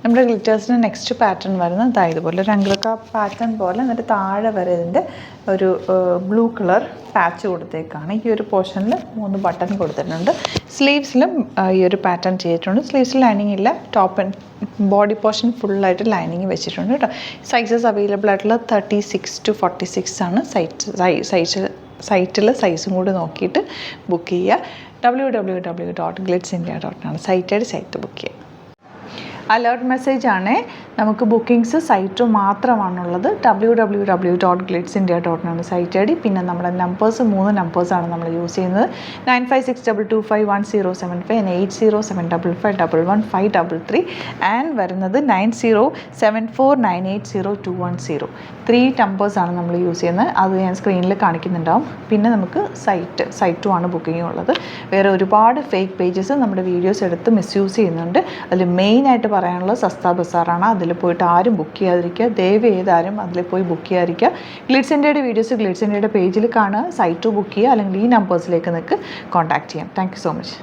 നമ്മുടെ ഗ്ലിറ്റേഴ്സിന് next pattern വരുന്നത് ഇതുപോലെ ഒരു അംഗ്രക്ക പാറ്റേൺ പോലെ, എന്നിട്ട് താഴെ വരെ ഇതിൻ്റെ ഒരു ബ്ലൂ കളർ പാച്ച് കൊടുത്തേക്കാണ്. ഈ ഒരു പോർഷനിൽ 3 ബട്ടൺ കൊടുത്തിട്ടുണ്ട്. സ്ലീവ്സിലും ഈ ഒരു പാറ്റേൺ ചെയ്തിട്ടുണ്ട്. സ്ലീവ്സിൽ ലൈനിങ് ഇല്ല, ടോപ്പ് ആൻഡ് ബോഡി പോർഷൻ ഫുള്ളായിട്ട് ലൈനിങ് വെച്ചിട്ടുണ്ട് കേട്ടോ. സൈസസ് അവൈലബിൾ ആയിട്ടുള്ള 36 to 46 ആണ്. സൈറ്റിൽ സൈസും കൂടി നോക്കിയിട്ട് ബുക്ക് ചെയ്യുക. www.glitzindia.in ആണ് സൈറ്റ് ബുക്ക് ചെയ്യുക. അലേർട്ട് മെസ്സേജ് ആണ്, നമുക്ക് ബുക്കിംഗ്സ് സൈറ്റ് മാത്രമാണുള്ളത്. www.glitzindia.in ആണ് സൈറ്റ് ഐ ഡി. പിന്നെ നമ്മുടെ നമ്പേഴ്സ് 3 നമ്പേഴ്സാണ് നമ്മൾ യൂസ് ചെയ്യുന്നത്. 9562251075 and 8075551533 ആൻഡ് വരുന്നത് 9074980210. 3 നമ്പേഴ്സാണ് നമ്മൾ യൂസ് ചെയ്യുന്നത്. അത് ഞാൻ സ്ക്രീനിൽ കാണിക്കുന്നുണ്ടാവും. പിന്നെ നമുക്ക് സൈറ്റും ആണ് ബുക്കിംഗ് ഉള്ളത്. വേറെ ഒരുപാട് ഫേക്ക് പേജസ് നമ്മുടെ വീഡിയോസ് എടുത്ത് മിസ്യൂസ് ചെയ്യുന്നുണ്ട്. അതിൽ മെയിനായിട്ട് പറയാനുള്ളത് സസ്ത ബസാറാണ്. അതിൽ പോയിട്ട് ആരും ബുക്ക് ചെയ്യാതിരിക്കുക. ദയവ് ചെയ്താരും അതിൽ പോയി ബുക്ക് ചെയ്യാതിരിക്കുക. ഗ്ലിറ്റ്സ് ഇന്ത്യയുടെ വീഡിയോസ് ഗ്ലിറ്റ്സ് ഇന്ത്യയുടെ പേജിൽ കാണുക, സൈറ്റ് ബുക്ക് ചെയ്യുക, അല്ലെങ്കിൽ ഈ നമ്പേഴ്സിലേക്ക് നിങ്ങൾക്ക് കോൺടാക്ട് ചെയ്യാം. Thank you so much.